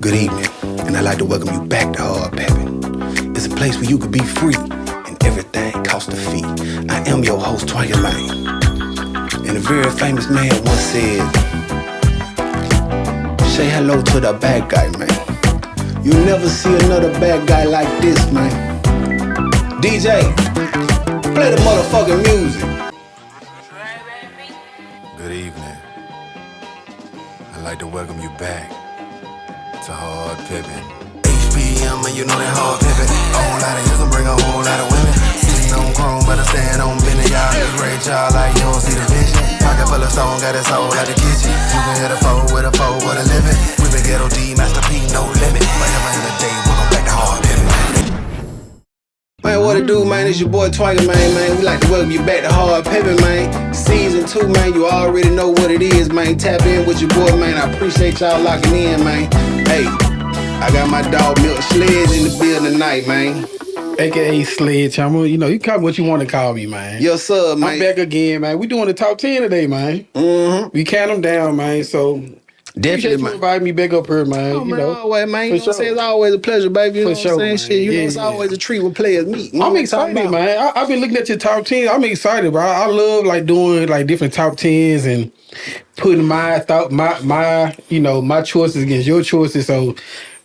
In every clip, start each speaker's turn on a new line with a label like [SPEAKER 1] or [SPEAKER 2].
[SPEAKER 1] Good evening, and I'd like to welcome you back to Hard Pimpin. It's a place where you could be free, and everything costs a fee. I am your host, Twiggy Lane, and a very famous man once said, say hello to the bad guy, man. You never see another bad guy like this, man. DJ, play the motherfucking music. Good evening. I'd like to welcome you back to Hard Pimpin. HPM, and you know that Hard Pimpin. A whole lot of you can bring a whole lot of women. Sitting on chrome, but I stand on business. Y'all niggas great, y'all like you don't see the vision. Pocket full of stone, got his soul out the kitchen. You can hit a foe with a foe for the living. We been ghetto D, Master P, no limit. Forever in the day, welcome back to Hard Pimpin. Man, what it do, man? It's your boy Twiggy, man. We like to welcome you back to Hard Pimpin, man. Season 2, man. You already know what it is, man. Tap in with your boy, man. I appreciate y'all locking in, man. Hey, I got my dog Milton Sledge in the building tonight, man.
[SPEAKER 2] AKA Sledgehammer. You know, you call me what you want to call me, man.
[SPEAKER 1] Yes, sir, man.
[SPEAKER 2] I'm back again, man. We doing the top 10 today, man.
[SPEAKER 1] Mm-hmm.
[SPEAKER 2] We count them down, man. So
[SPEAKER 1] definitely, man.
[SPEAKER 2] Invite me back up here, man.
[SPEAKER 1] Oh,
[SPEAKER 2] you
[SPEAKER 1] man,
[SPEAKER 2] know,
[SPEAKER 1] always, man. You know what I'm saying? It's
[SPEAKER 2] sure.
[SPEAKER 1] always a pleasure, baby. You know
[SPEAKER 2] For
[SPEAKER 1] what
[SPEAKER 2] sure,
[SPEAKER 1] I'm saying?
[SPEAKER 2] man.
[SPEAKER 1] Shit, you know, it's
[SPEAKER 2] Yeah.
[SPEAKER 1] always a treat when players meet. You know
[SPEAKER 2] I'm
[SPEAKER 1] what
[SPEAKER 2] excited,
[SPEAKER 1] talking about?
[SPEAKER 2] man. I've been looking at your top 10. I'm excited, bro. I love like doing like different top 10s and putting my my choices against your choices. So,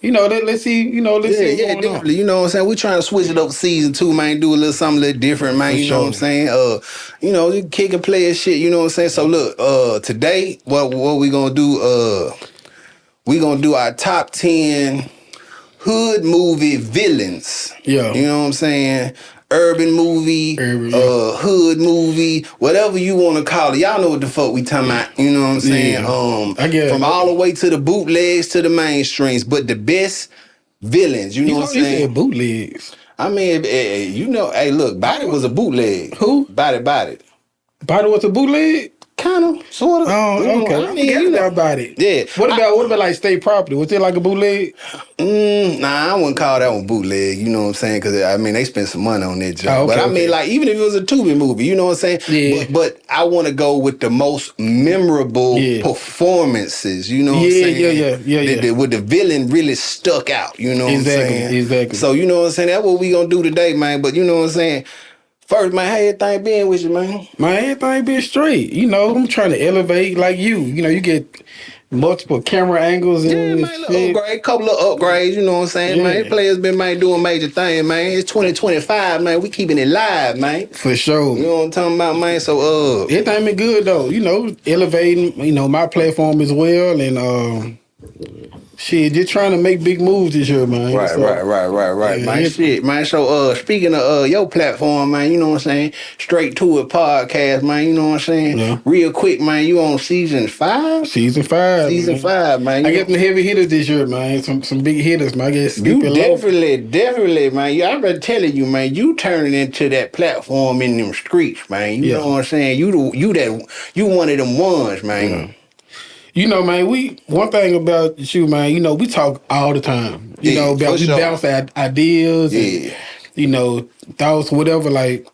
[SPEAKER 2] you know, let's see, let's see what's going
[SPEAKER 1] definitely.
[SPEAKER 2] on.
[SPEAKER 1] You know what I'm saying? We trying to switch it up for season 2, man. Do a little something a little different, man.
[SPEAKER 2] For
[SPEAKER 1] You know what I'm saying? You kick and play and shit. You know what I'm saying? So look, today, what we gonna do? We gonna do our top 10 hood movie villains.
[SPEAKER 2] Yeah.
[SPEAKER 1] You know what I'm saying? Urban movie,
[SPEAKER 2] yeah.
[SPEAKER 1] hood movie, whatever you want to call it. Y'all know what the fuck we talking about. You know what I'm saying?
[SPEAKER 2] Yeah. I get it.
[SPEAKER 1] From all the way to the bootlegs to the mainstreams, but the best villains. You know what I'm saying?
[SPEAKER 2] You said bootlegs.
[SPEAKER 1] I mean, hey, look, Body was a bootleg.
[SPEAKER 2] Who?
[SPEAKER 1] Body.
[SPEAKER 2] Body was a bootleg?
[SPEAKER 1] Kind of, sort of.
[SPEAKER 2] Oh, okay. I mean, about it.
[SPEAKER 1] Yeah.
[SPEAKER 2] What about like state property? Was it like a bootleg?
[SPEAKER 1] Nah, I wouldn't call that one bootleg. You know what I'm saying? Because I mean, they spent some money on that job.
[SPEAKER 2] Okay,
[SPEAKER 1] but I mean, like, even if it was a Tubi movie, you know what I'm saying?
[SPEAKER 2] Yeah.
[SPEAKER 1] But I want to go with the most memorable performances. You know what I'm saying?
[SPEAKER 2] Yeah.
[SPEAKER 1] Where the villain really stuck out. You know what I'm saying?
[SPEAKER 2] Exactly.
[SPEAKER 1] So you know what I'm saying? That's what we gonna do today, man. But you know what I'm saying? First, man, how everything been with you, man?
[SPEAKER 2] Man, everything been straight. You know, I'm trying to elevate like you. You know, you get multiple camera angles and
[SPEAKER 1] man, couple of upgrades, you know what I'm saying, man? Players been, man, doing major things, man. It's 2025, man. We keeping it live, man.
[SPEAKER 2] For sure.
[SPEAKER 1] You know what I'm talking about, man? So,
[SPEAKER 2] everything been good, though. You know, elevating, my platform as well. And, shit, just trying to make big moves this year, man.
[SPEAKER 1] Right,
[SPEAKER 2] yeah,
[SPEAKER 1] man. Shit, man. So, speaking of your platform, man, you know what I'm saying? Straight to it podcast, man. You know what I'm saying?
[SPEAKER 2] Yeah.
[SPEAKER 1] Real quick, man. You on season 5?
[SPEAKER 2] Season 5.
[SPEAKER 1] Season 5, man.
[SPEAKER 2] I get some heavy hitters this year, man. Some big hitters, man. I guess
[SPEAKER 1] you definitely, man. I'm been telling you, man. You turning into that platform in them streets, man. You know what I'm saying? You one of them ones, man.
[SPEAKER 2] Yeah. You know, man, one thing about you, man, we talk all the time. We bounce ideas and, thoughts, whatever. Like,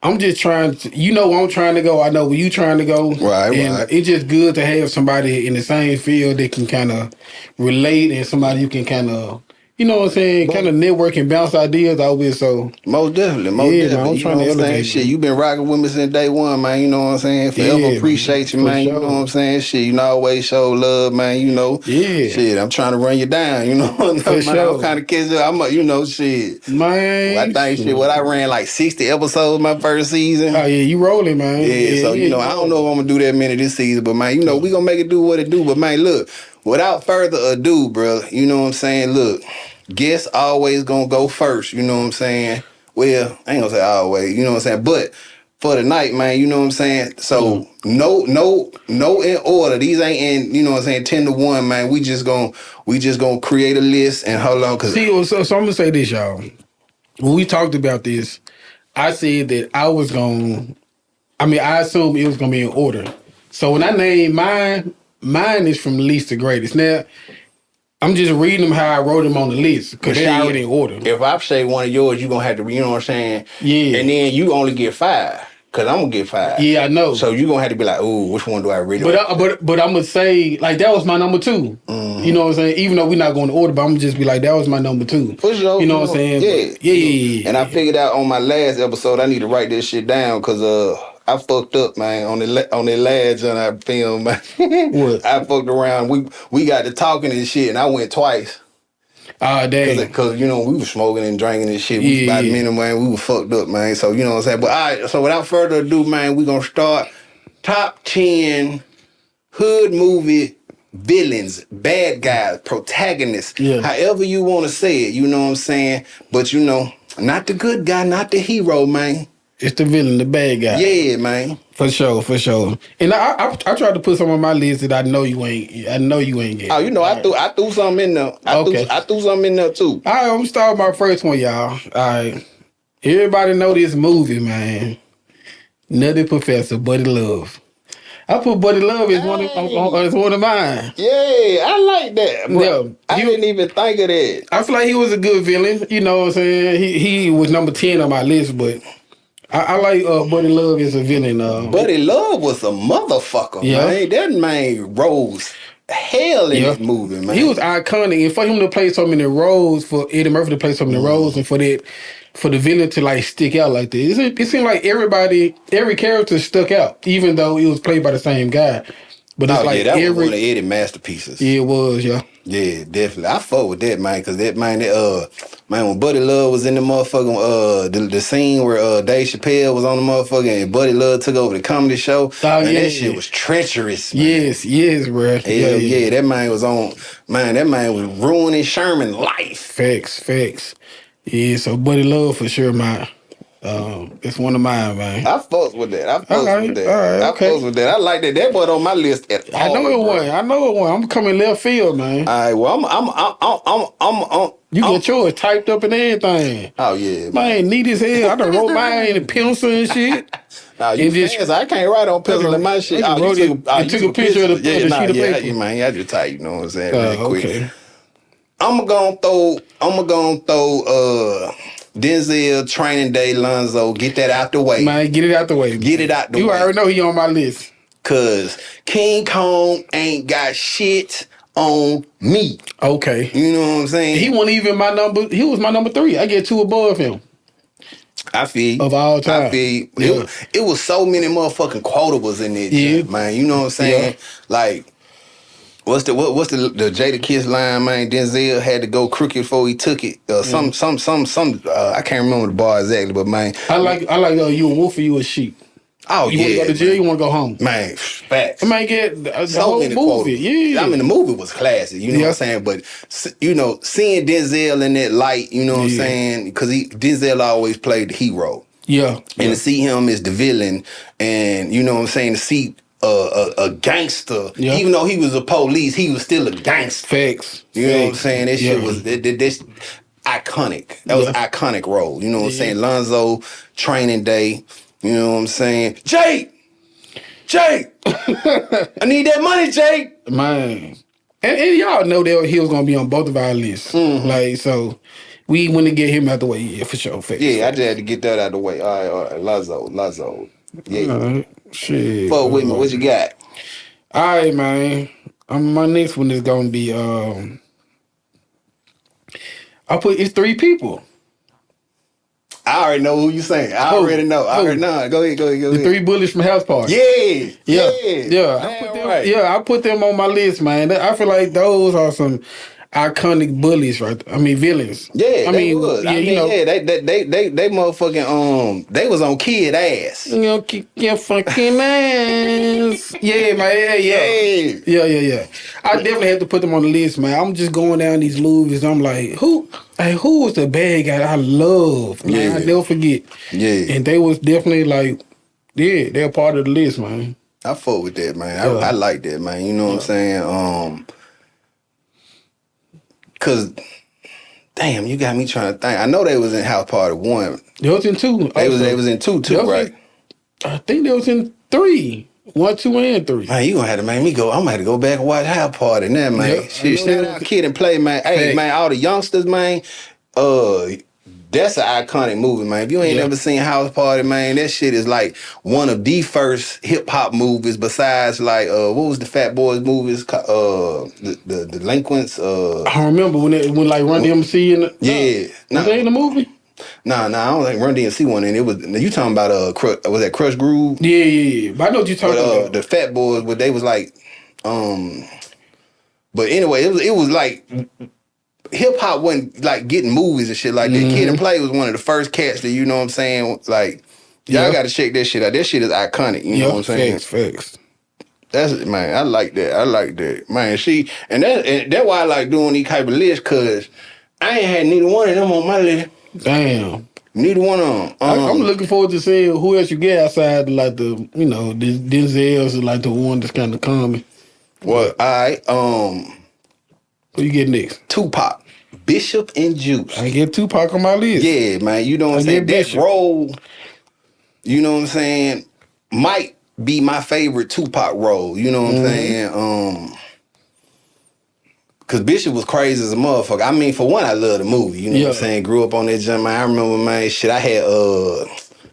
[SPEAKER 2] I'm just trying to, where I'm trying to go. I know where you trying to go.
[SPEAKER 1] Right.
[SPEAKER 2] It's just good to have somebody in the same field that can kind of relate and somebody you can kind of, you know what I'm saying, kind of network and bounce ideas out with. So
[SPEAKER 1] most definitely.
[SPEAKER 2] Man, I'm trying to elevate.
[SPEAKER 1] Shit, you been rocking with me since day one, man. You know what I'm saying? Forever appreciate you, man.
[SPEAKER 2] Sure.
[SPEAKER 1] You know what I'm saying? Shit, you know, always show love, man. You know.
[SPEAKER 2] Yeah.
[SPEAKER 1] Shit, I'm trying to run you down. You know.
[SPEAKER 2] For sure.
[SPEAKER 1] I'm kind of kidding. Shit.
[SPEAKER 2] Man.
[SPEAKER 1] I think what I ran like 60 episodes my first season.
[SPEAKER 2] Oh yeah, you rolling, man.
[SPEAKER 1] Yeah. So I don't know if I'm gonna do that many this season, but man, we gonna make it do what it do. But man, look, without further ado, bro, you know what I'm saying? Look. Guests always gonna go first, you know what I'm saying? Well, I ain't gonna say always, you know what I'm saying? But for the night, man, you know what I'm saying? So no in order. These ain't in, you know what I'm saying, 10 to 1, man. We just gonna create a list and hold on.
[SPEAKER 2] So I'm gonna say this, y'all. When we talked about this, I said that I assumed it was gonna be in order. So when I named mine is from least to greatest. Now, I'm just reading them how I wrote them on the list because they're already in order.
[SPEAKER 1] If I say one of yours, you're going to have to, you know what I'm saying?
[SPEAKER 2] Yeah.
[SPEAKER 1] And then you only get 5.
[SPEAKER 3] Cause I'm gonna get 5.
[SPEAKER 2] Yeah, I know.
[SPEAKER 3] So you gonna have to be like, ooh, which one do I really?
[SPEAKER 2] But I'm gonna say like that was my number 2. You know what I'm saying? Even though we're not going to order, but I'm gonna just be like that was my number 2.
[SPEAKER 3] For sure.
[SPEAKER 2] You know what I'm saying?
[SPEAKER 3] Yeah.
[SPEAKER 2] But, yeah.
[SPEAKER 3] And I figured out on my last episode I need to write this shit down because I fucked up, man, on the last on I filmed, man.
[SPEAKER 2] What?
[SPEAKER 3] I fucked around. We got to talking and shit, and I went twice.
[SPEAKER 2] Ah, dang.
[SPEAKER 3] Because, you know, we were smoking and drinking and shit. We about a minute, man. We were fucked up, man. So, you know what I'm saying? But, all right, so without further ado, man, we're going to start top 10 hood movie villains, bad guys, protagonists, however you want to say it, you know what I'm saying? But, you know, not the good guy, not the hero, man.
[SPEAKER 2] It's the villain, the bad guy.
[SPEAKER 3] Yeah, man.
[SPEAKER 2] For sure. And I tried to put some on my list that I know you ain't getting.
[SPEAKER 3] Oh, you know, I threw something in there. I threw something in there too.
[SPEAKER 2] All right, I'm gonna start with my first one, y'all. All right. Everybody know this movie, man. Nutty Professor, Buddy Love. I put Buddy Love as one of mine.
[SPEAKER 3] Yeah, I like that. Bro. Yeah, I didn't even think of that.
[SPEAKER 2] I feel like he was a good villain. You know what I'm saying? He was number 10 on my list, but I like Buddy Love as a villain.
[SPEAKER 3] Buddy Love was a motherfucker, man. That man rose hell in that movie, man.
[SPEAKER 2] He was iconic, and for him to play so many roles, for Eddie Murphy to play so many roles, and for the villain to like stick out like this, it seemed like every character stuck out, even though it was played by the same guy. But it's like
[SPEAKER 3] that was one of Eddie masterpieces.
[SPEAKER 2] Yeah, it was,
[SPEAKER 3] Yeah, definitely. I fuck with that, man, because that man, when Buddy Love was in the motherfucking the scene where Dave Chappelle was on the motherfucking and Buddy Love took over the comedy show, that shit was treacherous, man.
[SPEAKER 2] Yes, bro.
[SPEAKER 3] Yeah, that man was that man was ruining Sherman's life.
[SPEAKER 2] Facts. Yeah, so Buddy Love for sure, man. It's one of mine, man.
[SPEAKER 3] I fucks with that. I fucks with that. I like that. That wasn't on my list at all.
[SPEAKER 2] I know it was. I'm coming left field, man.
[SPEAKER 3] All right, well, I'm
[SPEAKER 2] you get yours typed up and everything.
[SPEAKER 3] Oh yeah,
[SPEAKER 2] man, neat as hell. I done wrote mine in pencil and shit.
[SPEAKER 3] Nah, you fast. I can't write on pencil in my shit.
[SPEAKER 2] I took a picture of the sheet of paper.
[SPEAKER 3] Yeah, man, I just type. You know what I'm saying? Really quick. I'm gonna throw Denzel, Training Day, Lonzo. Get that out the way.
[SPEAKER 2] Man, get it out the way. You already know he on my list.
[SPEAKER 3] Cause King Kong ain't got shit on me.
[SPEAKER 2] Okay.
[SPEAKER 3] You know what I'm saying?
[SPEAKER 2] He wasn't even my number. He was my number 3. I get 2 above him.
[SPEAKER 3] I feel
[SPEAKER 2] of all time.
[SPEAKER 3] I feel it was so many motherfucking quotables in there, man. You know what I'm saying? Yeah. Like, what's the Jada Kiss line, man? Denzel had to go crooked before he took it. Some I can't remember the bar exactly, but man,
[SPEAKER 2] I like you a wolf or you a sheep.
[SPEAKER 3] Oh,
[SPEAKER 2] you want to go to jail, you want to go home.
[SPEAKER 3] Man, facts.
[SPEAKER 2] I might get the
[SPEAKER 3] so
[SPEAKER 2] whole
[SPEAKER 3] many
[SPEAKER 2] movie.
[SPEAKER 3] Quotables.
[SPEAKER 2] Yeah.
[SPEAKER 3] I mean, the movie was classic, you know what I'm saying? But, you know, seeing Denzel in that light, you know what I'm saying? Because Denzel always played the hero.
[SPEAKER 2] Yeah.
[SPEAKER 3] And to see him as the villain and, you know what I'm saying, to see a gangster, even though he was a police, he was still a gangster.
[SPEAKER 2] Facts.
[SPEAKER 3] You know what I'm saying? That shit was... This iconic. That was an iconic role. You know what I'm saying? Lonzo, Training Day... You know what I'm saying? Jake! I need that money, Jake!
[SPEAKER 2] Man. And y'all know that he was going to be on both of our lists. Mm-hmm. Like, so, we want to get him out the way. Yeah, for sure.
[SPEAKER 3] Yeah, I just had to get that out the way. All right. Lazo. Yeah.
[SPEAKER 2] All right. Shit.
[SPEAKER 3] Fuck with me. What you got?
[SPEAKER 2] All right, man. My next one is going to be, it's 3 people.
[SPEAKER 3] I already know who you saying. I already know. Go ahead.
[SPEAKER 2] The 3 bullies from House Party.
[SPEAKER 3] Yeah.
[SPEAKER 2] I put them on my list, man. I feel like those are some iconic bullies, right? I mean, villains.
[SPEAKER 3] Yeah, they motherfucking they was on kid ass.
[SPEAKER 2] You know, kick your fucking ass. Yeah, man. Yeah. I definitely have to put them on the list, man. I'm just going down these movies. I'm like, who was the bad guy I love, man? I never forget.
[SPEAKER 3] Yeah.
[SPEAKER 2] And they was definitely like, they're part of the list, man.
[SPEAKER 3] I fuck with that, man. I like that, man. You know what I'm saying? Cause, damn, you got me trying to think. I know they was in House Party 1.
[SPEAKER 2] They was in 2.
[SPEAKER 3] They was in 2 too, right?
[SPEAKER 2] I think they was in 3. 1, 2, and 3.
[SPEAKER 3] Man, you gonna have to make me go. I'm gonna have to go back and watch House Party now, man. Shit, shout out Kid and Play, man. Hey, man, all the youngsters, man. That's an iconic movie, man. If you ain't never seen House Party, man, that shit is like one of the first hip hop movies. Besides, like, what was the Fat Boys movies? The Delinquents.
[SPEAKER 2] I remember when like Run DMC and was they in the movie?
[SPEAKER 3] Nah, I don't think Run DMC one. And it was you talking about was that Crush Groove?
[SPEAKER 2] Yeah. But I know what you're talking about.
[SPEAKER 3] The Fat Boys, but they was like, but anyway, it was like. Hip hop wasn't like getting movies and shit like that. Kid and Play was one of the first cats that, you know what I'm saying, like, y'all gotta check that shit out. That shit is iconic, you know what I'm saying?
[SPEAKER 2] Facts.
[SPEAKER 3] That's man, I like that. Man, that's why I like doing these type of lists, cause I ain't had neither one of them on my list.
[SPEAKER 2] Damn.
[SPEAKER 3] Neither one of them.
[SPEAKER 2] I'm looking forward to seeing who else you get outside like the, you know, the Denzel's is like the one that's kind of common.
[SPEAKER 3] Well, all right,
[SPEAKER 2] who you get next?
[SPEAKER 3] Tupac, Bishop and Juice.
[SPEAKER 2] I get Tupac on my list.
[SPEAKER 3] Yeah, man. You know what I'm saying? That role, you know what I'm saying, might be my favorite Tupac role. You know what I'm saying? Cause Bishop was crazy as a motherfucker. I mean, for one, I love the movie. You know what I'm saying? Grew up on that jump, man. I remember, man, shit, I had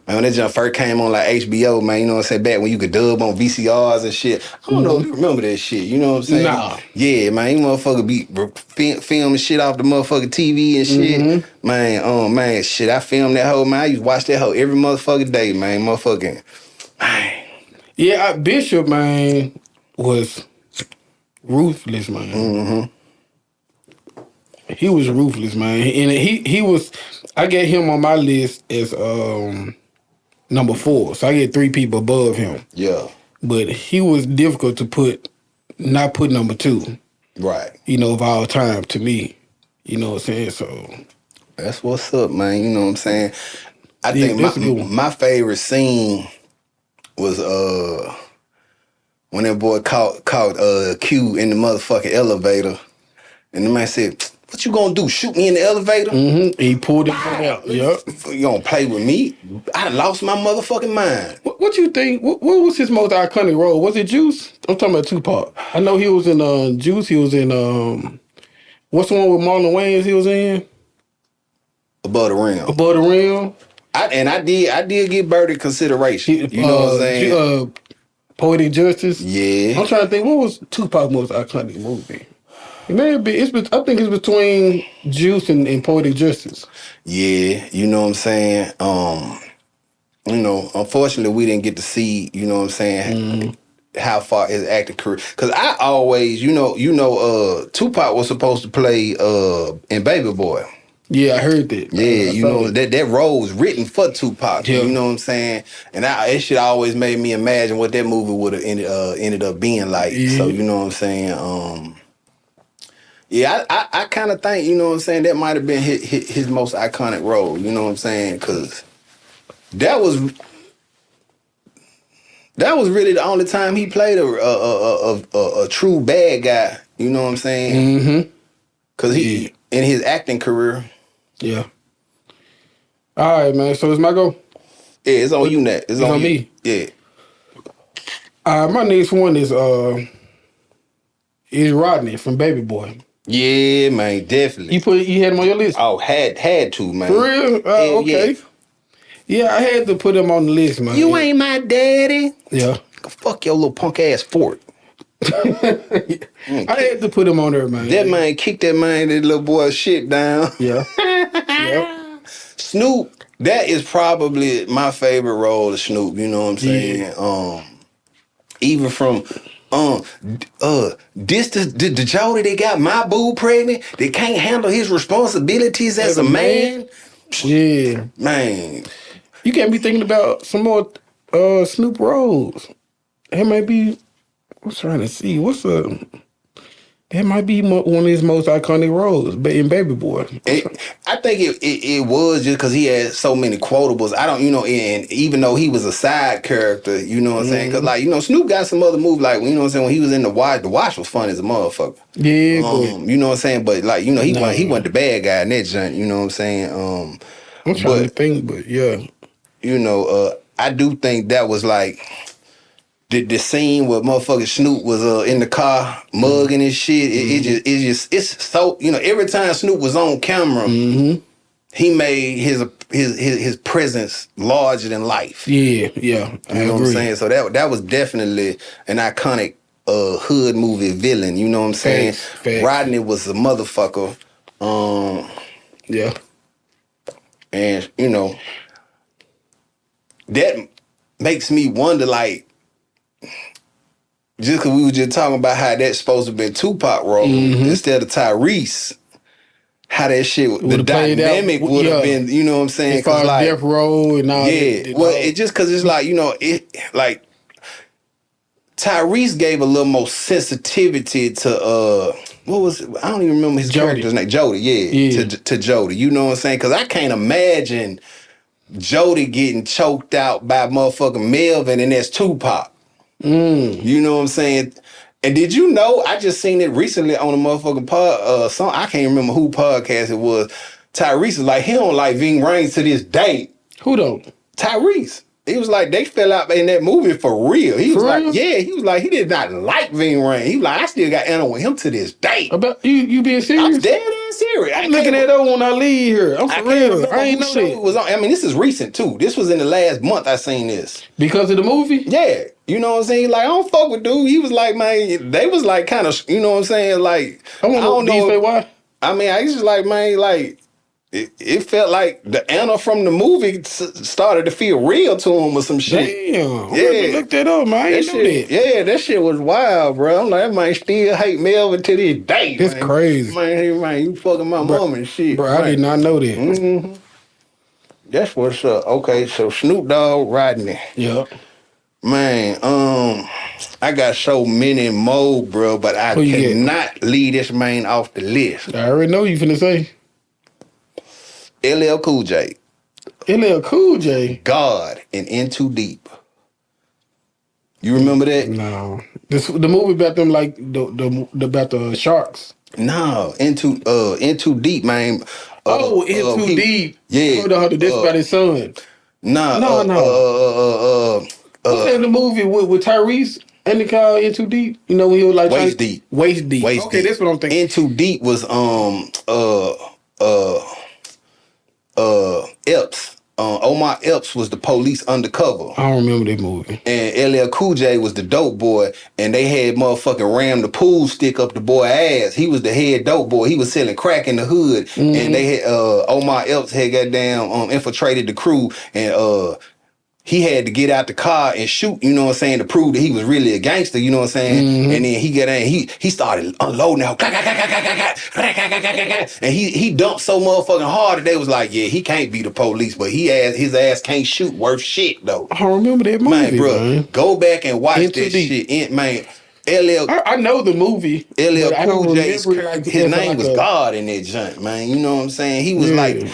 [SPEAKER 3] man, when that jump first came on like HBO, man, you know what I'm saying? Back when you could dub on VCRs and shit. I don't know if you remember that shit. You know what I'm saying?
[SPEAKER 2] Nah.
[SPEAKER 3] Yeah, man, you motherfucker be filming shit off the motherfucking TV and shit. Man, shit, I filmed that hoe, man. I used to watch that hoe every motherfucking day, man. Motherfucking, man.
[SPEAKER 2] Yeah, Bishop, man, was ruthless, man. He was ruthless, man. And he was, I get him on my list as number 4. So I get 3 people above him.
[SPEAKER 3] Yeah.
[SPEAKER 2] But he was difficult to not put number 2.
[SPEAKER 3] Right.
[SPEAKER 2] You know, of all time to me. You know what I'm saying? So
[SPEAKER 3] that's what's up, man. You know what I'm saying? I think my favorite scene was when that boy caught Q in the motherfucking elevator. And the man said, "What you gonna do? Shoot me in the elevator?"
[SPEAKER 2] He pulled it out. Yep.
[SPEAKER 3] You gonna play with me? I lost my motherfucking mind.
[SPEAKER 2] What you think? What was his most iconic role? Was it Juice? I'm talking about Tupac. I know he was in Juice. He was in what's the one with Marlon Wayans he was in?
[SPEAKER 3] Above the Rim.
[SPEAKER 2] Above the Rim.
[SPEAKER 3] I did give Birdie consideration. You know what I'm saying?
[SPEAKER 2] Poetic Justice.
[SPEAKER 3] Yeah.
[SPEAKER 2] I'm trying to think. What was Tupac's most iconic movie? It may be. I think it's between Juice and Poetic Justice.
[SPEAKER 3] Yeah, you know what I'm saying. You know, unfortunately, we didn't get to see. You know what I'm saying. How far his acting career? Because I always, Tupac was supposed to play in Baby Boy.
[SPEAKER 2] Yeah, I heard that.
[SPEAKER 3] Yeah, you know that role was written for Tupac. Yeah. You know what I'm saying? And it shit always made me imagine what that movie would have ended up being like. Yeah. So you know what I'm saying? Yeah, I kind of think, you know what I'm saying, that might have been his most iconic role. You know what I'm saying? Because that was really the only time he played a true bad guy. You know what I'm saying? Because in his acting career.
[SPEAKER 2] Yeah. All right, man. So it's my go?
[SPEAKER 3] Yeah, it's on you, Nat. It's on
[SPEAKER 2] me.
[SPEAKER 3] Yeah.
[SPEAKER 2] My next one is Rodney from Baby Boy.
[SPEAKER 3] Yeah, man, definitely.
[SPEAKER 2] You had him on your list?
[SPEAKER 3] Oh, had to, man.
[SPEAKER 2] For real? Okay. Yeah, I had to put him on the list, man.
[SPEAKER 3] You ain't my daddy.
[SPEAKER 2] Yeah.
[SPEAKER 3] Fuck your little punk ass fort.
[SPEAKER 2] I had to put him on there, man.
[SPEAKER 3] That man kicked that little boy's shit down.
[SPEAKER 2] Yeah. Yep.
[SPEAKER 3] Snoop, that is probably my favorite role of Snoop, you know what I'm saying? Yeah. Even from the Jody that got my boo pregnant, they can't handle his responsibilities as a man.
[SPEAKER 2] Yeah.
[SPEAKER 3] Man.
[SPEAKER 2] You can't be thinking about some more Snoop roles. It might be, I'm trying to see, that might be one of his most iconic roles in Baby Boy.
[SPEAKER 3] I think it was just because he had so many quotables. I don't, and even though he was a side character, you know what I'm saying? Because, Snoop got some other moves, like, you know what I'm saying, when he was in The Watch was fun as a motherfucker.
[SPEAKER 2] Yeah.
[SPEAKER 3] You know what I'm saying? But, like, he wasn't the bad guy in that joint, you know what I'm saying?
[SPEAKER 2] I'm trying to think, but yeah.
[SPEAKER 3] I do think that was like, the scene where motherfucking Snoop was in the car mugging and shit, it's so, every time Snoop was on camera, he made his presence larger than life.
[SPEAKER 2] Yeah.
[SPEAKER 3] You know what I'm saying? So that was definitely an iconic hood movie villain. You know what I'm saying?
[SPEAKER 2] Facts.
[SPEAKER 3] Rodney was a motherfucker.
[SPEAKER 2] Yeah.
[SPEAKER 3] And you know, that makes me wonder, like, just because we were just talking about how that's supposed to have been Tupac role instead of Tyrese, how that shit, the dynamic would have been, you know what I'm saying?
[SPEAKER 2] As far as like, Death Row and all that.
[SPEAKER 3] Yeah, well, it just because it's like, you know, it like Tyrese gave a little more sensitivity to what was it? I don't even remember his character's name. Jody, yeah. To Jody. You know what I'm saying? Because I can't imagine Jody getting choked out by motherfucking Melvin, and that's Tupac. You know what I'm saying? And did you know, I just seen it recently on a motherfucking song. I can't remember who podcast it was. Tyrese is like, he don't like Ving Rhames to this day.
[SPEAKER 2] Who don't?
[SPEAKER 3] Tyrese. He was like, they fell out in that movie for real. He was like, yeah, he was like, he did not like Ving Rhames. He was like, I still got Anna with him to this day.
[SPEAKER 2] About you being serious?
[SPEAKER 3] I'm dead ass serious.
[SPEAKER 2] I'm looking at that when I leave here. I'm for real. I ain't know that.
[SPEAKER 3] Was on. I mean, this is recent too. This was in the last month I seen this.
[SPEAKER 2] Because of the movie?
[SPEAKER 3] Yeah. You know what I'm saying? Like, I don't fuck with dude. He was like, man, they was like kind of, you know what I'm saying? Like,
[SPEAKER 2] I don't know. Say why?
[SPEAKER 3] I mean, I was just like, man, like, it felt like the Anna from the movie started to feel real to him or some shit.
[SPEAKER 2] Damn. Yeah. Look that up, man. I ain't know that.
[SPEAKER 3] Yeah, that shit was wild, bro. I'm like, that man still hate Melvin to this day.
[SPEAKER 2] It's crazy.
[SPEAKER 3] Man, you fucking my mom and shit.
[SPEAKER 2] Bro, I did not know that.
[SPEAKER 3] Mm-hmm. That's what's up. Okay, so Snoop Dogg, Rodney.
[SPEAKER 2] Yeah.
[SPEAKER 3] Man, I got so many more, bro, but I cannot leave this man off the list.
[SPEAKER 2] I already know you finna say.
[SPEAKER 3] LL Cool J.
[SPEAKER 2] LL Cool J?
[SPEAKER 3] God and In Too Deep. You remember that?
[SPEAKER 2] No. The movie about them, like, about the sharks.
[SPEAKER 3] No, In Too Deep, man.
[SPEAKER 2] In Too Deep.
[SPEAKER 3] Yeah.
[SPEAKER 2] That's about his son.
[SPEAKER 3] No.
[SPEAKER 2] What's in the movie with Tyrese? And the call In Too Deep? You know, when he was like...
[SPEAKER 3] Waist Deep.
[SPEAKER 2] Okay, that's what I'm thinking.
[SPEAKER 3] In Too Deep was, Epps. Omar Epps was the police undercover.
[SPEAKER 2] I don't remember that movie.
[SPEAKER 3] And LL Cool J was the dope boy, and they had motherfucking Ram the pool stick up the boy ass. He was the head dope boy. He was selling crack in the hood, and they had Omar Epps had goddamn infiltrated the crew, and he had to get out the car and shoot, you know what I'm saying, to prove that he was really a gangster, you know what I'm saying? And then he got in, he started unloading out, and he dumped so motherfucking hard that they was like, yeah, he can't be the police, but his ass can't shoot worth shit though.
[SPEAKER 2] I don't remember that movie,
[SPEAKER 3] man, bro. Go back and watch that shit. Man,
[SPEAKER 2] I know the movie.
[SPEAKER 3] LL Cool J, his name was God in that joint, man. You know what I'm saying? He was like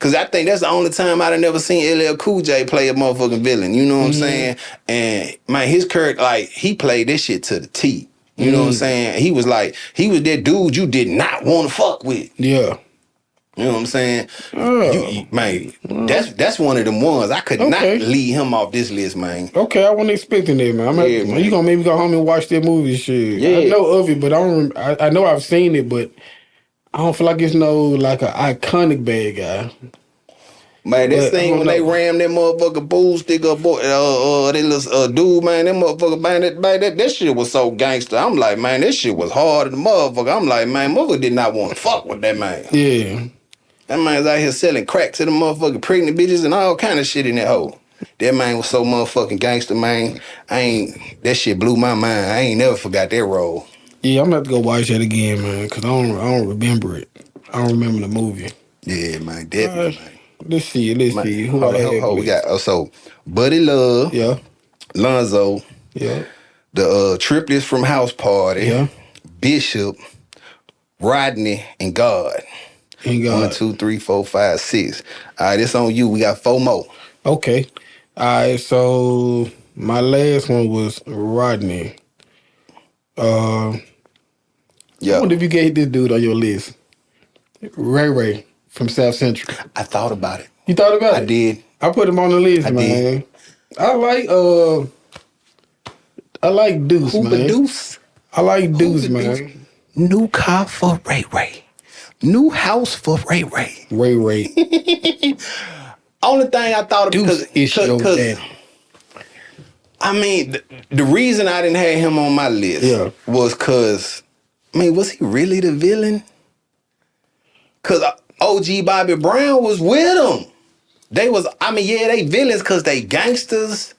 [SPEAKER 3] Cause I think that's the only time I'd never seen LL Cool J play a motherfucking villain. You know what I'm saying? And man, his character, like, he played this shit to the T. You know what I'm saying? He was that dude you did not want to fuck with.
[SPEAKER 2] Yeah.
[SPEAKER 3] You know what I'm saying? Man, that's one of them ones. I could not leave him off this list, man.
[SPEAKER 2] Okay, I wasn't expecting that, man. Man. You gonna maybe go home and watch that movie, shit.
[SPEAKER 3] Yeah.
[SPEAKER 2] I know of it, but I know I've seen it, but I don't feel like it's like an iconic bad guy.
[SPEAKER 3] Man, this thing when they rammed that motherfucking pool stick up, boy, that little dude, man, that motherfucker, man, that shit was so gangster. I'm like, man, this shit was hard as a motherfucker. I'm like, man, motherfucker did not want to fuck with that man.
[SPEAKER 2] Yeah.
[SPEAKER 3] That man's out here selling crack to the motherfucking pregnant bitches and all kind of shit in that hole. That man was so motherfucking gangster, man. That shit blew my mind. I ain't never forgot that role.
[SPEAKER 2] Yeah, I'm gonna have to go watch that again, man, because I don't remember it. I don't remember the movie.
[SPEAKER 3] Yeah, man, definitely, man.
[SPEAKER 2] Let's see. Who
[SPEAKER 3] we got? So, Buddy Love.
[SPEAKER 2] Yeah.
[SPEAKER 3] Lonzo.
[SPEAKER 2] Yeah.
[SPEAKER 3] The triplets from House Party.
[SPEAKER 2] Yeah.
[SPEAKER 3] Bishop. Rodney and God. 1, 2, 3, 4, 5, 6. All right, it's on you. We got 4 more.
[SPEAKER 2] Okay. All right, so my last one was Rodney. I wonder if you gave this dude on your list. Ray from South Central.
[SPEAKER 3] I thought about it.
[SPEAKER 2] You thought about it?
[SPEAKER 3] I did.
[SPEAKER 2] I put him on the list, man. Did. I like Deuce, man.
[SPEAKER 3] Deuce?
[SPEAKER 2] I like Deuce, man.
[SPEAKER 3] New car for Ray. New house for Ray Ray.
[SPEAKER 2] Ray Ray.
[SPEAKER 3] Only thing I thought of
[SPEAKER 2] Deuce
[SPEAKER 3] because I mean the reason I didn't have him on my list was because I mean was he really the villain? Because OG Bobby Brown was with him. They was I mean yeah they villains because they gangsters,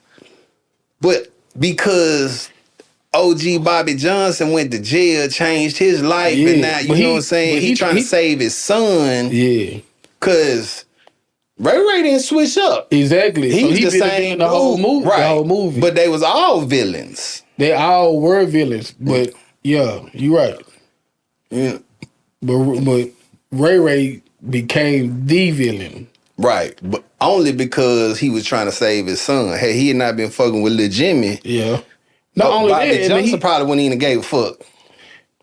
[SPEAKER 3] but because OG Bobby Johnson went to jail, changed his life, and now you know what I'm saying. He trying to save his son.
[SPEAKER 2] Yeah,
[SPEAKER 3] because Ray Ray didn't switch up.
[SPEAKER 2] Exactly.
[SPEAKER 3] He's the same
[SPEAKER 2] the whole movie.
[SPEAKER 3] Right.
[SPEAKER 2] The whole movie.
[SPEAKER 3] But they was all villains.
[SPEAKER 2] They all were villains. But yeah, you're right.
[SPEAKER 3] Yeah.
[SPEAKER 2] But Ray Ray became the villain.
[SPEAKER 3] Right. But only because he was trying to save his son. Hey, he had not been fucking with Lil Jimmy.
[SPEAKER 2] Yeah. Not only
[SPEAKER 3] Bobby
[SPEAKER 2] that,
[SPEAKER 3] Johnson probably wouldn't even gave a fuck.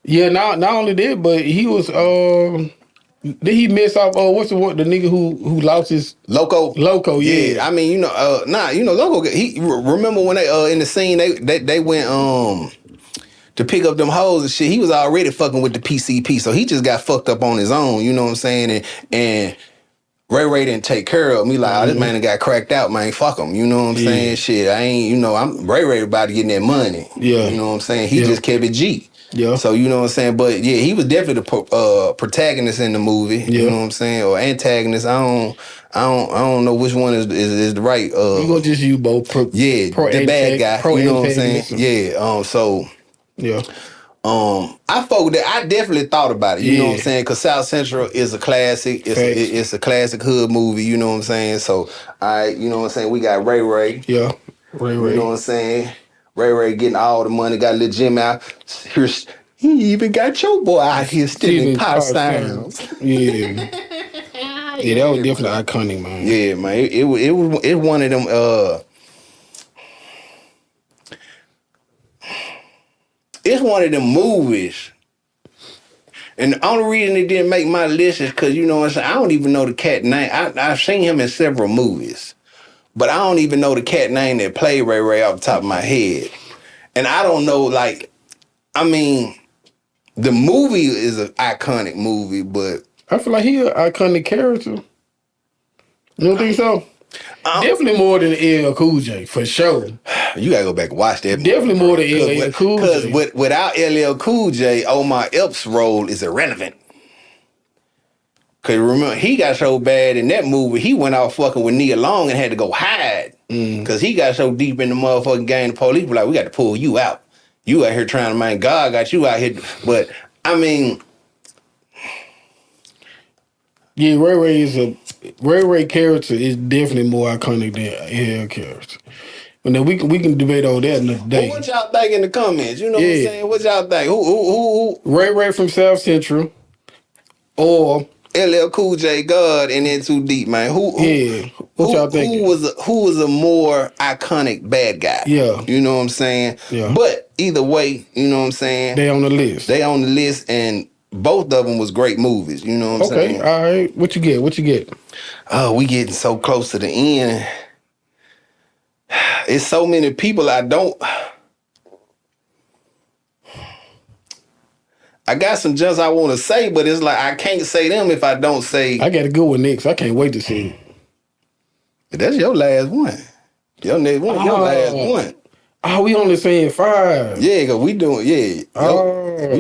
[SPEAKER 2] Yeah, not only that, but he was did he mess up what's the nigga who lost his Loco, yeah.
[SPEAKER 3] I mean, Loco he remember when they in the scene they went to pick up them hoes and shit, he was already fucking with the PCP, so he just got fucked up on his own, you know what I'm saying? And Ray Ray didn't take care of me. Like, this man done got cracked out, man. Fuck him. You know what I'm saying? Shit, I ain't, I'm Ray Ray about to get that money.
[SPEAKER 2] Yeah.
[SPEAKER 3] You know what I'm saying? He just kept it G.
[SPEAKER 2] Yeah.
[SPEAKER 3] So, you know what I'm saying? But, yeah, he was definitely the protagonist in the movie. Yeah. You know what I'm saying? Or antagonist. I don't know which one is the right.
[SPEAKER 2] You gonna just use both.
[SPEAKER 3] The bad guy. You know what I'm saying? Yeah.
[SPEAKER 2] Yeah.
[SPEAKER 3] I fuck with that. I definitely thought about it. You know what I'm saying? Because South Central is a classic. It's a classic hood movie. You know what I'm saying? So, you know what I'm saying? We got Ray Ray.
[SPEAKER 2] Yeah, Ray Ray.
[SPEAKER 3] You know what I'm saying? Ray Ray getting all the money. Got Lil Jim out. He even got your boy out here stealing pot sounds.
[SPEAKER 2] Yeah. Yeah, that was definitely iconic, man.
[SPEAKER 3] Yeah, man. It one of them. It's one of them movies. And the only reason it didn't make my list is because, you know what I'm saying, I don't even know the cat name. I've seen him in several movies. But I don't even know the cat name that played Ray Ray off the top of my head. And I don't know, like, I mean, the movie is an iconic movie, but...
[SPEAKER 2] I feel like he an iconic character. You don't think so? Definitely more than LL Cool J, for sure.
[SPEAKER 3] You gotta go back and watch that.
[SPEAKER 2] Definitely more than LL Cool J.
[SPEAKER 3] Because without LL Cool J, Omar Epps' role is irrelevant. Because remember, he got so bad in that movie, he went out fucking with Nia Long and had to go hide. Because he got so deep in the motherfucking game, the police were like, we got to pull you out. You out here trying to, man, God got you out here. But, I mean...
[SPEAKER 2] Yeah, Ray Ray character is definitely more iconic than LL character. And then we can debate on that another day.
[SPEAKER 3] Well, what y'all think in the comments? You know what I'm saying? What y'all think? Who?
[SPEAKER 2] Ray Ray from South Central, or
[SPEAKER 3] LL Cool J God and then Too Deep, man. What
[SPEAKER 2] y'all think?
[SPEAKER 3] Who was a more iconic bad guy?
[SPEAKER 2] Yeah.
[SPEAKER 3] You know what I'm saying?
[SPEAKER 2] Yeah.
[SPEAKER 3] But either way, you know what I'm saying?
[SPEAKER 2] They on the list.
[SPEAKER 3] And both of them was great movies. You know what I'm saying?
[SPEAKER 2] Okay, all right. What you get?
[SPEAKER 3] Oh, we getting so close to the end. It's so many people I got some jumps I want to say, but it's like I can't say them if I don't say.
[SPEAKER 2] I got a good one next. I can't wait to see it.
[SPEAKER 3] That's your last one. Your next one. Your last one.
[SPEAKER 2] Oh, we only saying 5.
[SPEAKER 3] Yeah, cause we doing we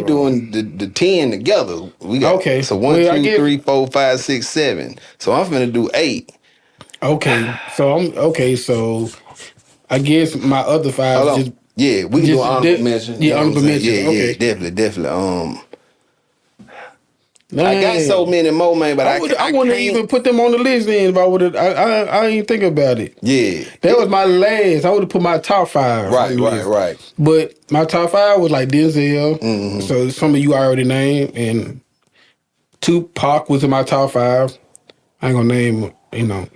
[SPEAKER 3] doing the 10 together. We got So 1, 2, 3, 4, 5, 6, 7. So I'm finna do 8.
[SPEAKER 2] Okay, so I guess my other 5 just.
[SPEAKER 3] Yeah, we can do honorable mention.
[SPEAKER 2] Yeah, honorable mention.
[SPEAKER 3] Yeah, definitely. I got so many more, man, but I
[SPEAKER 2] wouldn't even put them on the list then if I would have. I ain't think about it.
[SPEAKER 3] Yeah,
[SPEAKER 2] that was my last. I would have put my top 5.
[SPEAKER 3] Right.
[SPEAKER 2] But my top 5 was like Denzel. So some of you already named, and Tupac was in my top 5. I ain't gonna name, number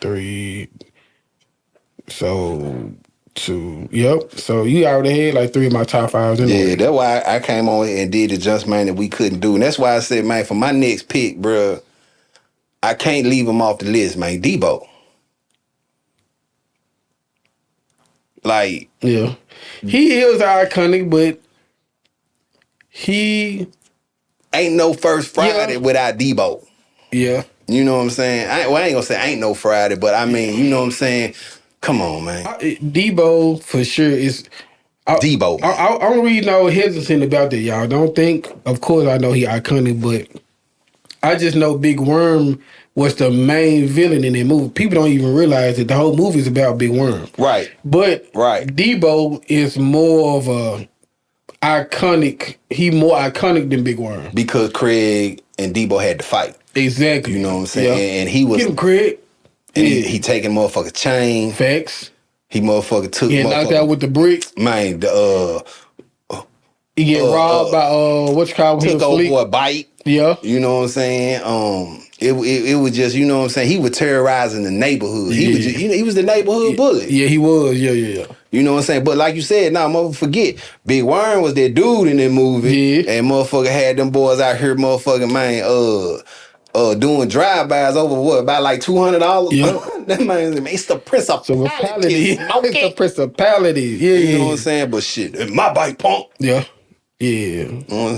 [SPEAKER 2] 3. So 2. Yep. So you already had like 3 of my top 5s in there.
[SPEAKER 3] Yeah, that's why I came on and did the just man that we couldn't do. And that's why I said, man, for my next pick, bro, I can't leave him off the list, man. Debo. Like.
[SPEAKER 2] Yeah. He is iconic, but he
[SPEAKER 3] ain't no First Friday without Debo.
[SPEAKER 2] Yeah.
[SPEAKER 3] You know what I'm saying? I ain't gonna say ain't no Friday, but I mean, you know what I'm saying? Come on, man.
[SPEAKER 2] Debo for sure is.
[SPEAKER 3] Debo, man.
[SPEAKER 2] I'm really no hesitant about that, y'all. Don't think. Of course, I know he iconic, but I just know Big Worm was the main villain in that movie. People don't even realize that the whole movie is about Big Worm.
[SPEAKER 3] Right.
[SPEAKER 2] But Debo is more of a iconic. He more iconic than Big Worm
[SPEAKER 3] because Craig and Debo had to fight.
[SPEAKER 2] Exactly.
[SPEAKER 3] You know what I'm saying?
[SPEAKER 2] Yeah.
[SPEAKER 3] And he was
[SPEAKER 2] get him, Craig.
[SPEAKER 3] And he taking motherfucker chain.
[SPEAKER 2] Facts.
[SPEAKER 3] He motherfucker took.
[SPEAKER 2] He knocked out with the brick.
[SPEAKER 3] Man,
[SPEAKER 2] he get robbed by what you call
[SPEAKER 3] took old boy bite.
[SPEAKER 2] Yeah.
[SPEAKER 3] You know what I'm saying? It was just, you know what I'm saying, he was terrorizing the neighborhood. He was just, he was the neighborhood bully.
[SPEAKER 2] Yeah, he was. Yeah.
[SPEAKER 3] You know what I'm saying? But like you said, motherfucker forget, Big Worm was that dude in that movie. Yeah. And motherfucker had them boys out here motherfucking doing drive-bys over about like $200.
[SPEAKER 2] Yeah.
[SPEAKER 3] That man, it's the principality.
[SPEAKER 2] It's the principality. Yeah.
[SPEAKER 3] You know what I'm saying? But shit, my bike punk.
[SPEAKER 2] Yeah.
[SPEAKER 3] You know what I'm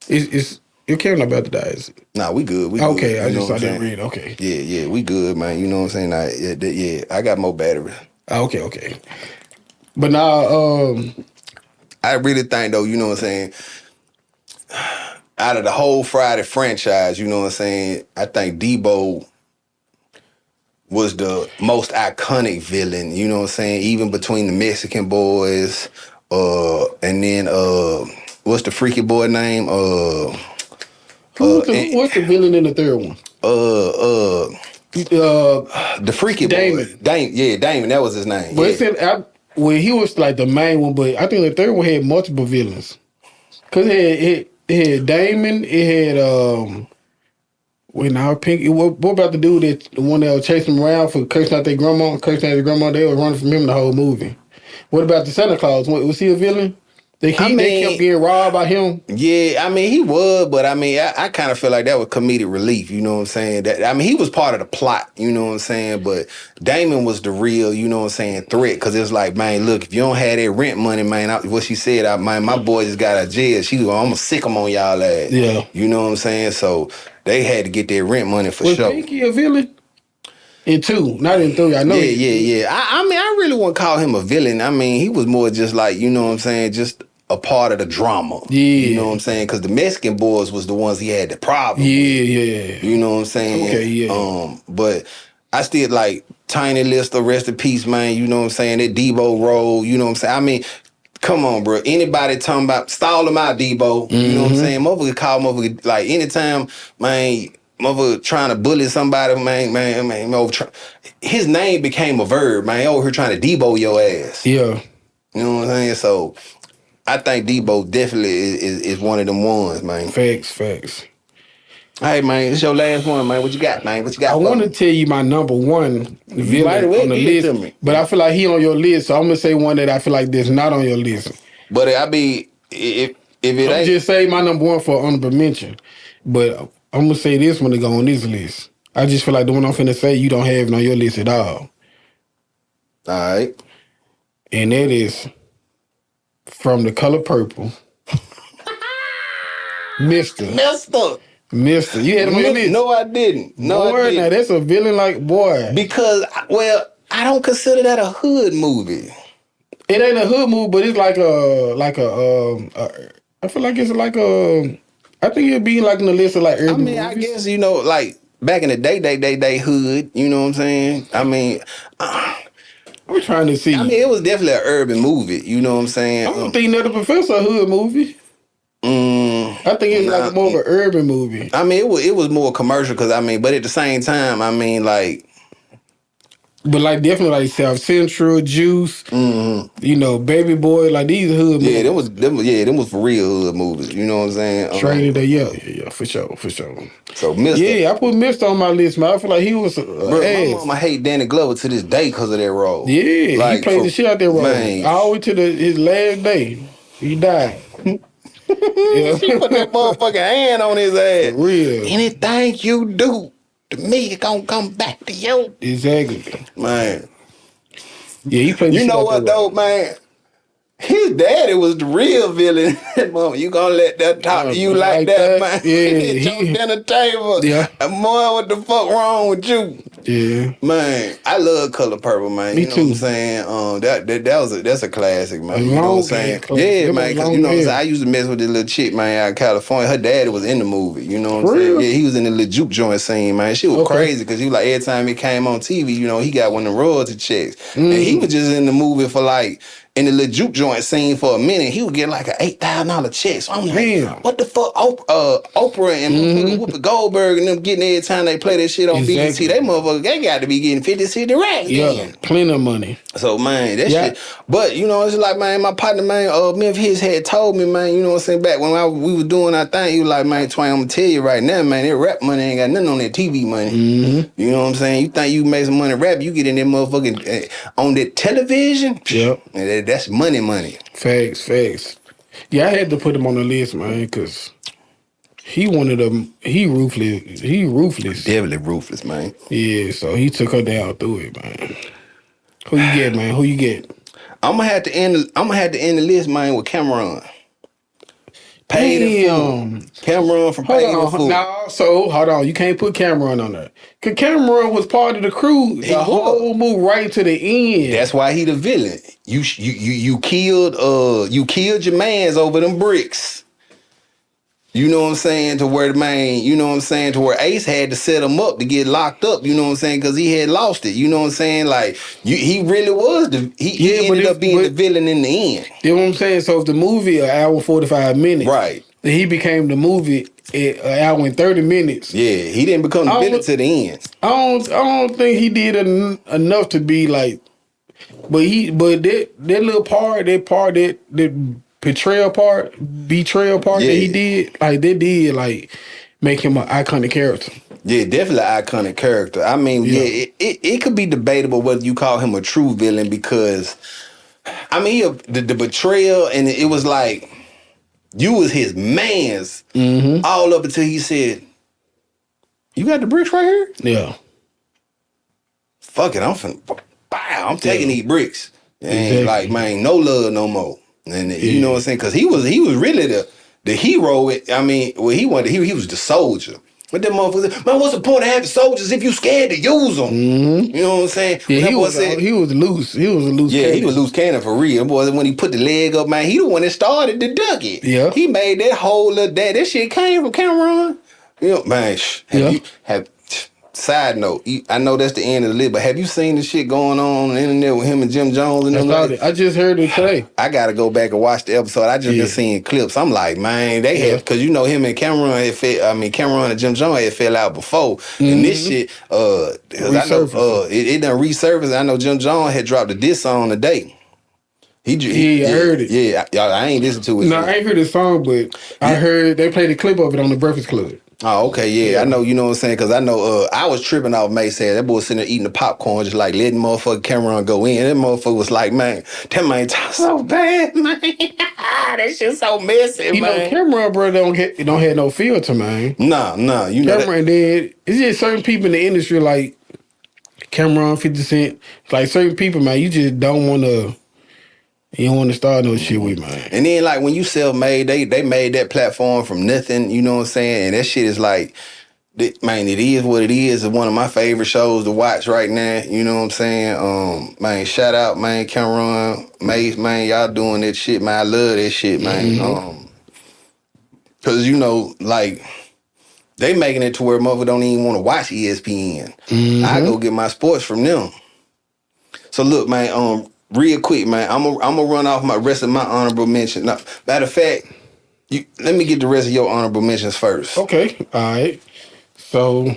[SPEAKER 2] saying? Your camera about to die, is it?
[SPEAKER 3] Nah, we good. We
[SPEAKER 2] okay,
[SPEAKER 3] good.
[SPEAKER 2] I just saw that read. Okay.
[SPEAKER 3] Yeah, we good, man. You know what I'm saying? I got more battery.
[SPEAKER 2] Okay. But now,
[SPEAKER 3] I really think though, you know what I'm saying, out of the whole Friday franchise, you know what I'm saying, I think Debo was the most iconic villain, you know what I'm saying, even between the Mexican boys, and then what's the freaky boy name?
[SPEAKER 2] What's the villain in the third one?
[SPEAKER 3] The freaky
[SPEAKER 2] Damon.
[SPEAKER 3] boy. Damon, that was his name.
[SPEAKER 2] But he was like the main one, but I think the third one had multiple villains. Cause it had Damon, it had Pink. What about the dude the one that was chasing him around for cursing out their grandma, they were running from him the whole movie. What about the Santa Claus? Was he a villain? They kept getting robbed by him.
[SPEAKER 3] Yeah, I mean, he was, but I mean, I kind of feel like that was comedic relief, you know what I'm saying? He was part of the plot, you know what I'm saying? But Damon was the real, you know what I'm saying, threat, because it's like, man, look, if you don't have that rent money, man, what she said, my boy just got out of jail. She was I'm going to sick them on y'all ass.
[SPEAKER 2] Yeah.
[SPEAKER 3] You know what I'm saying? So they had to get their rent money for sure.
[SPEAKER 2] Was Pinky a villain? In 2, not in 3. I know.
[SPEAKER 3] Yeah. I mean, I really wouldn't call him a villain. I mean, he was more just like, you know what I'm saying, just a part of the drama.
[SPEAKER 2] Yeah.
[SPEAKER 3] You know what I'm saying? Because the Mexican boys was the ones he had the problem with.
[SPEAKER 2] Yeah.
[SPEAKER 3] You know what I'm saying?
[SPEAKER 2] Okay, yeah.
[SPEAKER 3] But I still like Tiny Lister, rest in peace, man. You know what I'm saying? That Debo role, you know what I'm saying? I mean, come on, bro. Anybody talking about stall him out, Debo. Mm-hmm. You know what I'm saying? Motherfucker call motherfucker, like anytime, man, motherfucker trying to bully somebody, man, his name became a verb, man. Over here trying to Debo your ass.
[SPEAKER 2] Yeah.
[SPEAKER 3] You know what I'm saying? So I think Debo definitely is one of them ones, man.
[SPEAKER 2] Facts.
[SPEAKER 3] Hey, man, it's your last one, man. What you got, man?
[SPEAKER 2] I want to tell you my number one villain on the list, but I feel like he on your list, so I'm going to say one that I feel like that's not on your list.
[SPEAKER 3] But I be, if it ain't...
[SPEAKER 2] just say my number one for honorable mention, but I'm going to say this one to go on this list. I just feel like the one I'm finna say you don't have it on your list at all.
[SPEAKER 3] All right.
[SPEAKER 2] And that is From the Color Purple. Mister. You had him on your list?
[SPEAKER 3] No, I didn't.
[SPEAKER 2] Now that's a villain, like, boy.
[SPEAKER 3] Because, well, I don't consider that a hood movie.
[SPEAKER 2] It ain't a hood movie, but it's like I feel like it's like I think it'd be like in the list of like urban movies.
[SPEAKER 3] I guess, you know, like back in the day, they hood, you know what I'm saying? I mean,
[SPEAKER 2] I'm trying to see.
[SPEAKER 3] I mean, it was definitely an urban movie, you know what I'm saying?
[SPEAKER 2] I don't think that the Professor a hood movie. I think it's like more of an urban movie.
[SPEAKER 3] I mean, it was more commercial but at the same time, I mean, like.
[SPEAKER 2] But like definitely like South Central, Juice, you know, Baby Boy, like these are hood movies.
[SPEAKER 3] Yeah, them was for real hood movies. You know what I'm saying?
[SPEAKER 2] Training Day, yeah, for sure.
[SPEAKER 3] So Mister,
[SPEAKER 2] I put Mister on my list, man. I feel like he was
[SPEAKER 3] my mama hate Danny Glover to this day because of that role.
[SPEAKER 2] Yeah, like, he played the shit out that role.
[SPEAKER 3] Man.
[SPEAKER 2] All the way to his last day, he died.
[SPEAKER 3] She put that motherfucking hand on his ass.
[SPEAKER 2] For real.
[SPEAKER 3] Anything you do to me, it gonna come back to you.
[SPEAKER 2] Exactly.
[SPEAKER 3] Man.
[SPEAKER 2] Yeah, he played the shit out that role.
[SPEAKER 3] Man? His daddy was the real villain. Mom, you gonna let that talk to you like that, man?
[SPEAKER 2] Yeah,
[SPEAKER 3] Jumped in the table.
[SPEAKER 2] Yeah.
[SPEAKER 3] Boy, what the fuck wrong with you?
[SPEAKER 2] Yeah.
[SPEAKER 3] Man, I love Color Purple, man.
[SPEAKER 2] Me
[SPEAKER 3] you know
[SPEAKER 2] too.
[SPEAKER 3] what I'm saying? That's a classic, man. You know
[SPEAKER 2] long
[SPEAKER 3] what I'm saying?
[SPEAKER 2] classic.
[SPEAKER 3] Yeah,
[SPEAKER 2] Them
[SPEAKER 3] man. Cause
[SPEAKER 2] long
[SPEAKER 3] you know what I'm saying?
[SPEAKER 2] hair.
[SPEAKER 3] I used to mess with this little chick, man, out of California. Her daddy was in the movie. You know what I'm
[SPEAKER 2] For
[SPEAKER 3] saying?
[SPEAKER 2] real?
[SPEAKER 3] Yeah, he was in the little juke joint scene, man. She was crazy because he was like every time he came on TV, you know, he got one of the royalty checks. And he was just in the movie for like in the little juke joint scene for a minute. He would get like an $8,000 check. So I'm like,
[SPEAKER 2] Damn.
[SPEAKER 3] what the fuck? Oprah and motherfucker Whoopi Goldberg and them getting every time they play that shit on
[SPEAKER 2] Exactly.
[SPEAKER 3] BET, they motherfucker, they got to be getting 50 cent racks.
[SPEAKER 2] Yeah,
[SPEAKER 3] Then.
[SPEAKER 2] plenty of money.
[SPEAKER 3] So man, that shit. But you know, it's like man, my partner man, Memphis his had told me, man, you know what I'm saying, back when we was doing our thing, he was like, man, Twain, I'm gonna tell you right now, man, that rap money ain't got nothing on that TV money. You know what I'm saying? You think you make some money rap, you get in that motherfucking on that television.
[SPEAKER 2] Yep.
[SPEAKER 3] That's money.
[SPEAKER 2] Facts. Yeah, I had to put him on the list, man, because he wanted them. He ruthless.
[SPEAKER 3] Definitely ruthless, man.
[SPEAKER 2] Yeah, so he took her down through it, man. Who you get, man? Who you get?
[SPEAKER 3] I'm gonna have to end the list, man, with Cameron. Paid in full. Cameron from Paid in Full.
[SPEAKER 2] No, so hold on. You can't put Cameron on there. Cause Cameron was part of the crew. The whole move right to the end.
[SPEAKER 3] That's why he the villain. You killed your mans over them bricks. You know what I'm saying? To where the man, you know what I'm saying? To where Ace had to set him up to get locked up. You know what I'm saying? Because he had lost it. You know what I'm saying? Like he really was he ended up being the villain in the end.
[SPEAKER 2] You know what I'm saying? So if the movie an hour 45 minutes,
[SPEAKER 3] right?
[SPEAKER 2] Then he became the movie at an hour and 30 minutes.
[SPEAKER 3] Yeah, he didn't become the villain to the end.
[SPEAKER 2] I don't think he did enough to be like. But that little part, that betrayal part that he did, like they did like make him an iconic character.
[SPEAKER 3] Yeah, definitely an iconic character. I mean, it could be debatable whether you call him a true villain because, I mean, the betrayal and it was like you was his mans all up until he said, "You got the bricks right here."
[SPEAKER 2] Yeah.
[SPEAKER 3] Fuck it, I'm taking these bricks. And like, man, no love no more. And you know what I'm saying? Because he was really the hero. I mean, well, he was the soldier. But that motherfucker, man, what's the point of having soldiers if you scared to use them? You know what I'm saying?
[SPEAKER 2] Yeah, he was loose. He was a loose cannon.
[SPEAKER 3] Yeah, he was loose cannon for real. Boy, when he put the leg up, man, he the one that started the duck it.
[SPEAKER 2] Yeah.
[SPEAKER 3] He made that whole that shit came from Cameron. You know, man, side note, I know that's the end of the list, but have you seen the shit going on the internet with him and Jim Jones and them?
[SPEAKER 2] I just heard it today.
[SPEAKER 3] I gotta go back and watch the episode. I just been seeing clips. I'm like, man, they had, because you know him and Cameron Cameron and Jim Jones had fell out before, and this shit, I know it done resurfaced. I know Jim Jones had dropped a diss song today. I heard it. Yeah, I ain't listened to it.
[SPEAKER 2] No, I ain't heard the song, but I heard they played a clip of it on the Breakfast Club.
[SPEAKER 3] Oh, okay, yeah. I know, you know what I'm saying, because I know I was tripping off May saying that boy was sitting there eating the popcorn, just like letting motherfucker Cameron go in. That motherfucker was like, man, that man talk so bad, man. That shit so messy, man.
[SPEAKER 2] You know, Cameron, bro, don't have no filter, man.
[SPEAKER 3] Nah, you know
[SPEAKER 2] Cameron did. It's just certain people in the industry like Cameron, 50 Cent, like certain people, man, you just don't want to. You don't want to start no shit with, man.
[SPEAKER 3] And then, like, when you self-made, they made that platform from nothing, you know what I'm saying? And that shit is like, man, it is what it is. It's one of my favorite shows to watch right now, you know what I'm saying? Man, shout out, man, Cameron, Mace, man, y'all doing that shit, man. I love that shit, man. Because, you know, like, they making it to where motherfuckers don't even want to watch ESPN. I go get my sports from them. So, look, man, real quick, man, I'm gonna run off my rest of my honorable mention. Now, matter of fact, let me get the rest of your honorable mentions first.
[SPEAKER 2] Okay, all right. So,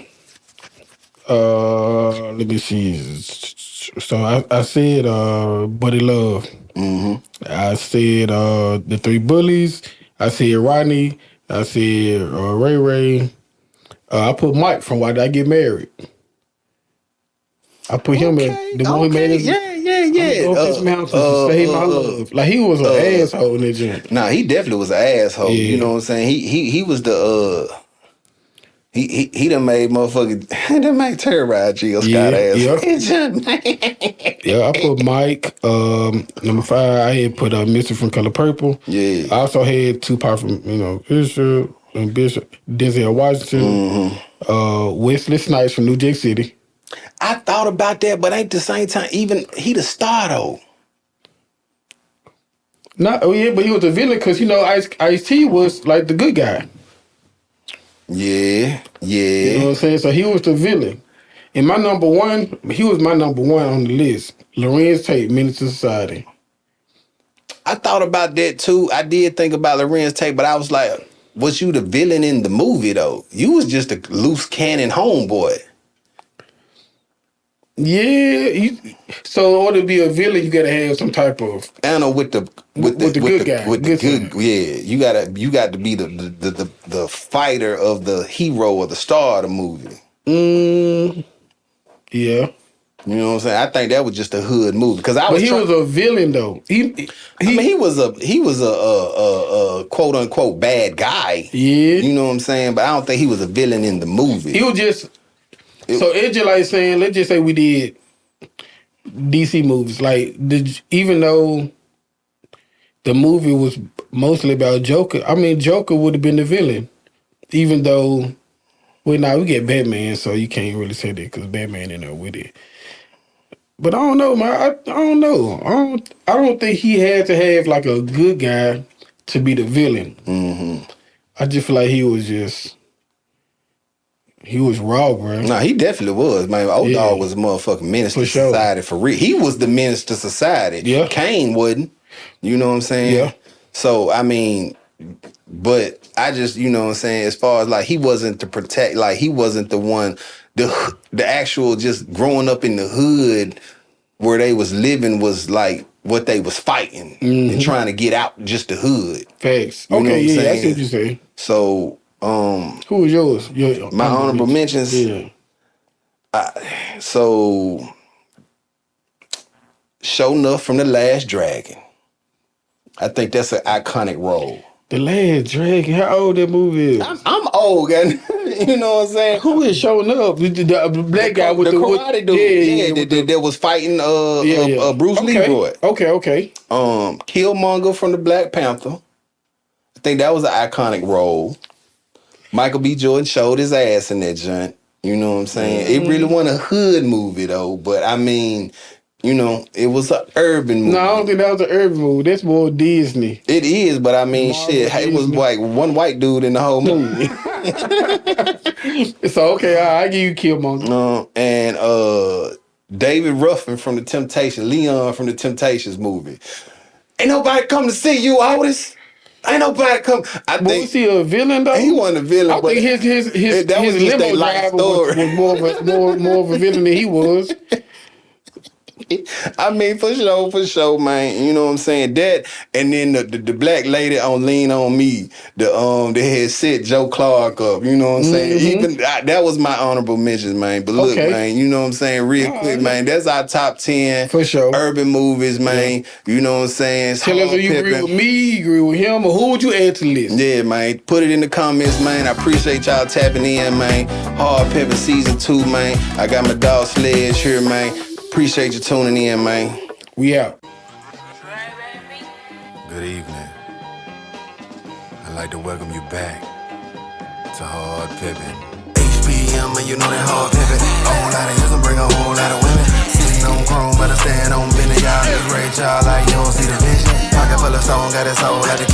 [SPEAKER 2] let me see. So I said Buddy Love. I said the Three Bullies. I said Rodney. I said Ray Ray. I put Mike from Why Did I Get Married. I put him at the one who made his. Save My Love. Like he was an asshole in that joint.
[SPEAKER 3] Nah, he definitely was an asshole. Yeah. You know what I'm saying? He was the He done made motherfucking done made Terrorize Jill Scott ass.
[SPEAKER 2] Yeah, I put Mike. Number 5, I had put Mr. from Color Purple.
[SPEAKER 3] Yeah.
[SPEAKER 2] I also had Tupac from Bishop and Bishop Denzel Washington. Wesley Snipes from New Jack City.
[SPEAKER 3] I thought about that, but at the same time, even he the star though.
[SPEAKER 2] But he was a villain because Ice-T was like the good guy.
[SPEAKER 3] Yeah.
[SPEAKER 2] You know what I'm saying? So he was the villain. And my number 1, he was my number 1 on the list. Lorenz Tate, Menace to Society.
[SPEAKER 3] I thought about that too. I did think about Lorenz Tate, but I was like, was you the villain in the movie though? You was just a loose cannon homeboy.
[SPEAKER 2] Yeah. So in order to be a villain, you gotta have some type of
[SPEAKER 3] with the good guy. With the good, yeah. You got to be the fighter of the hero or the star of the movie.
[SPEAKER 2] Yeah.
[SPEAKER 3] You know what I'm saying? I think that was just a hood movie because
[SPEAKER 2] he was a villain though. He
[SPEAKER 3] was a quote unquote bad guy.
[SPEAKER 2] Yeah.
[SPEAKER 3] You know what I'm saying? But I don't think he was a villain in the movie.
[SPEAKER 2] He was just it's just like saying, let's just say we did DC movies. Like even though the movie was mostly about Joker, I mean Joker would have been the villain. Even though we get Batman, so you can't really say that because Batman in there with it. But I don't know, man. I don't know. I don't think he had to have like a good guy to be the villain.
[SPEAKER 3] Mm-hmm.
[SPEAKER 2] I just feel like he was raw, bro.
[SPEAKER 3] Nah, he definitely was, man. Old Dog was a motherfucking menace to society for real. He was the menace to society.
[SPEAKER 2] Yeah.
[SPEAKER 3] Kane wasn't. You know what I'm saying?
[SPEAKER 2] Yeah.
[SPEAKER 3] So, I mean, but I just, you know what I'm saying, as far as like he wasn't to protect, like he wasn't the one, the actual just growing up in the hood where they was living was like what they was fighting and trying to get out just the hood.
[SPEAKER 2] Facts.
[SPEAKER 3] You know what I'm saying?
[SPEAKER 2] I see what you say.
[SPEAKER 3] So,
[SPEAKER 2] who was yours?
[SPEAKER 3] My honorable mentions.
[SPEAKER 2] Yeah.
[SPEAKER 3] So, Show Enough from The Last Dragon. I think that's an iconic role.
[SPEAKER 2] The Last Dragon. How old that movie is?
[SPEAKER 3] I'm old, guy. You know what I'm saying?
[SPEAKER 2] Who is showing up? The black guy with the
[SPEAKER 3] karate dude. That was fighting Bruce Leroy.
[SPEAKER 2] Okay.
[SPEAKER 3] Killmonger from the Black Panther. I think that was an iconic role. Michael B. Jordan showed his ass in that joint. You know what I'm saying? It really wasn't a hood movie though, but I mean, you know, it was an urban movie.
[SPEAKER 2] No, I don't think that was an urban movie. That's more Disney.
[SPEAKER 3] It is, but I mean, it was like one white dude in the whole movie.
[SPEAKER 2] So, okay, I give you Killmonger.
[SPEAKER 3] And David Ruffin from The Temptations, Leon from The Temptations movie. Ain't nobody come to see you, Otis. Ain't nobody come.
[SPEAKER 2] Was he a villain though?
[SPEAKER 3] He wasn't a villain.
[SPEAKER 2] I think his limo driver was more of a villain than he was.
[SPEAKER 3] I mean, for sure, man. You know what I'm saying? That, and then the black lady on Lean On Me, they had set Joe Clark up. You know what I'm saying? Even that was my honorable mentions, man. But look, man, you know what I'm saying? Real quick, man. That's our top 10
[SPEAKER 2] for sure
[SPEAKER 3] urban movies, man. Yeah. You know what I'm saying?
[SPEAKER 2] Tell us if you agree with me, you agree with him, or who would you add to the list?
[SPEAKER 3] Yeah, man. Put it in the comments, man. I appreciate y'all tapping in, man. Hard Pimpin' Season 2, man. I got my dog Sledge here, man. Appreciate you tuning in, man.
[SPEAKER 2] We out.
[SPEAKER 1] Good evening. I'd like to welcome you back to Hard Pimpin'. HPM, and you know that Hard Pimpin'. A whole lot of years and bring a whole lot of women. Sitting on chrome, but I stand on business. Y'all just rate y'all like you don't see the vision. Pocket full of stone, got it soul like the